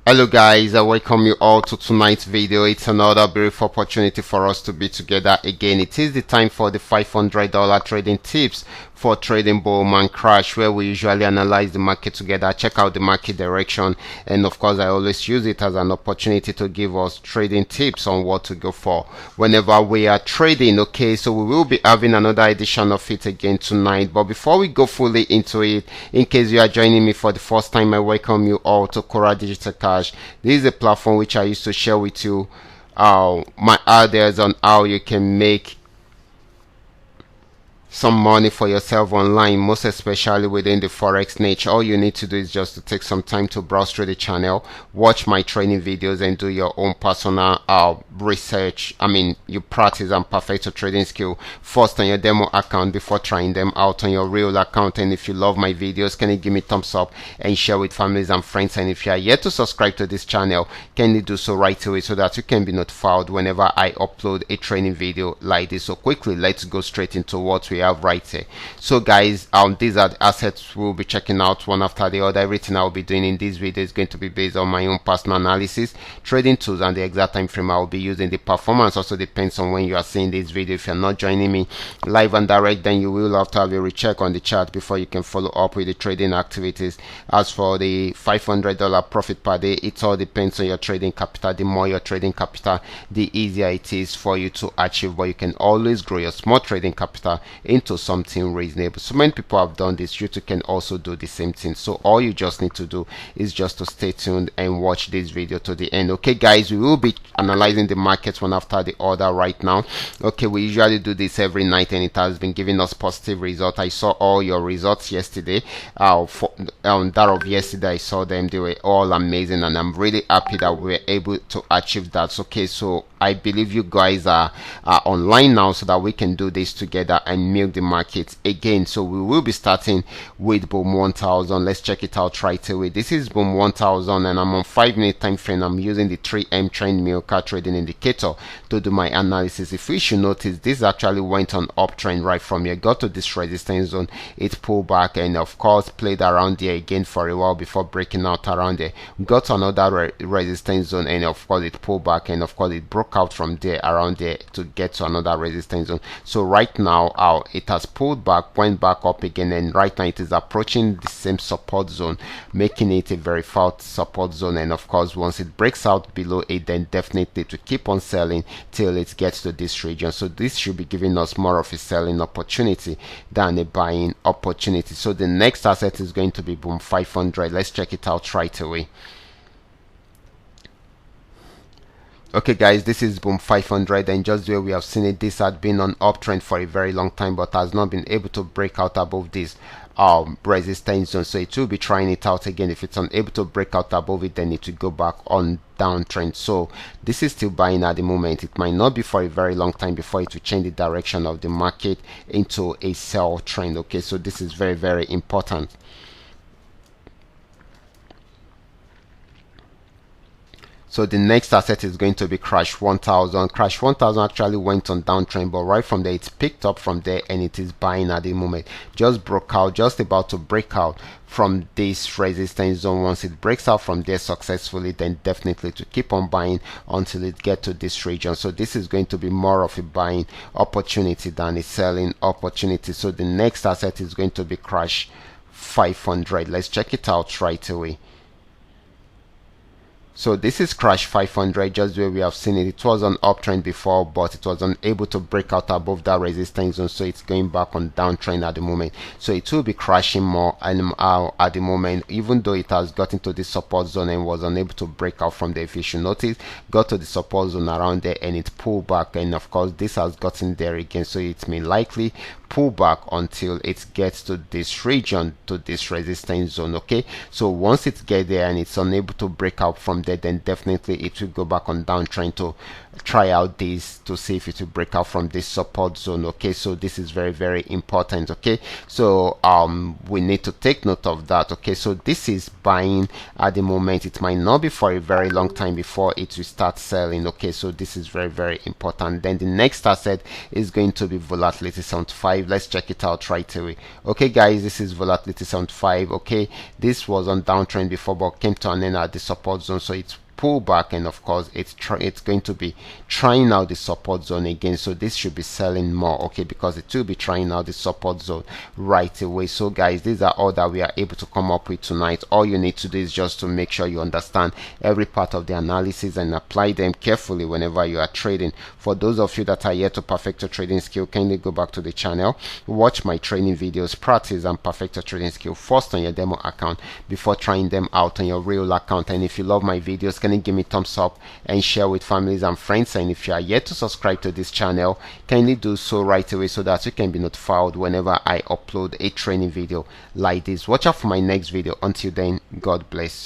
Hello guys, I welcome you all to tonight's video. It's another beautiful opportunity for us to be together again. It is the time for the $500 trading tips for trading bull and crash, where we usually analyze the market together, check out the market direction, and of course I always use it as an opportunity to give us trading tips on what to go for whenever we are trading. Okay, so we will be having another edition of it again tonight, but before we go fully into it, in case you are joining me for the first time, I welcome you all to Qora Digital Cash. This is a platform which I used to share with you my ideas on how you can make some money for yourself online, most especially within the forex niche. All you need to do is just to take some time to browse through the channel, watch my training videos, and do your own personal research. You practice and perfect your trading skill first on your demo account before trying them out on your real account. And if you love my videos, can you give me a thumbs up and share with families and friends? And if you are yet to subscribe to this channel, can you do so right away so that you can be notified whenever I upload a training video like this? So quickly, let's go straight into what we have right here. So guys, these are the assets we'll be checking out one after the other. Everything I'll be doing in this video is going to be based on my own personal analysis, trading tools, and the exact time frame I'll be using. The performance also depends on when you are seeing this video. If you're not joining me live and direct, then you will have to have a recheck on the chart before you can follow up with the trading activities. As for the $500 profit per day, it all depends on your trading capital. The more your trading capital, the easier it is for you to achieve, but you can always grow your small trading capital into something reasonable. So many people have done this. You too can also do the same thing. So all you just need to do is just to stay tuned and watch this video to the end. Okay guys, we will be analyzing the markets one after the other right now. Okay, we usually do this every night and it has been giving us positive results. I saw all your results yesterday. That of yesterday, I saw them. They were all amazing, and I'm really happy that we were able to achieve that. Okay, so I believe you guys are online now so that we can do this together and milk the markets again. So we will be starting with boom 1000. Let's check it out right away. This is boom 1000 and I'm on 5-minute time frame. I'm using the 3M trend milker trading indicator to do my analysis. If we should notice, this actually went on uptrend right from here, got to this resistance zone, it pulled back, and of course played around there again for a while before breaking out around there, got to another resistance zone, and of course it pulled back, and of course it broke out from there around there to get to another resistance zone. So right now it has pulled back, went back up again, and right now it is approaching the same support zone, making it a very fast support zone. And of course once it breaks out below it, then definitely to keep on selling till it gets to this region. So this should be giving us more of a selling opportunity than a buying opportunity. So the next asset is going to be boom 500. Let's check it out right away. Okay guys, this is boom 500, and just where we have seen it, this had been on uptrend for a very long time but has not been able to break out above this resistance zone. So it will be trying it out again. If it's unable to break out above it, then it will go back on downtrend. So this is still buying at the moment. It might not be for a very long time before it will change the direction of the market into a sell trend. Okay, so this is very, very important. So the next asset is going to be Crash 1000. Crash 1000 actually went on downtrend, but right from there it's picked up from there and it is buying at the moment. Just broke out, just about to break out from this resistance zone. Once it breaks out from there successfully, then definitely to keep on buying until it gets to this region. So this is going to be more of a buying opportunity than a selling opportunity. So the next asset is going to be Crash 500. Let's check it out right away. So this is Crash 500, just where we have seen it. It was on uptrend before, but it was unable to break out above that resistance zone, so it's going back on downtrend at the moment. So it will be crashing more and at the moment, even though it has gotten to the support zone and was unable to break out from there. If you should notice, got to the support zone around there and it pulled back, and of course this has gotten there again, so it may likely pull back until it gets to this region, to this resistance zone. Okay, so once it gets there and it's unable to break out from there, then definitely it will go back on downtrend to try out this to see if it will break out from this support zone. Okay, so this is very, very important. Okay, so we need to take note of that. Okay, so this is buying at the moment. It might not be for a very long time before it will start selling. Okay, so this is very, very important. Then the next asset is going to be volatility 75. 75. Let's check it out right away. Okay guys, this is volatility 75. Okay, this was on downtrend before but came to an end at the support zone, so it's pull back, and of course it's going to be trying out the support zone again, so this should be selling more, okay, because it will be trying out the support zone right away. So guys, these are all that we are able to come up with tonight. All you need to do is just to make sure you understand every part of the analysis and apply them carefully whenever you are trading. For those of you that are yet to perfect your trading skill, kindly go back to the channel, watch my training videos, practice and perfect your trading skill first on your demo account before trying them out on your real account. And if you love my videos, can you give me thumbs up and share with families and friends? And if you are yet to subscribe to this channel, kindly do so right away so that you can be notified whenever I upload a training video like this. Watch out for my next video. Until then, God bless.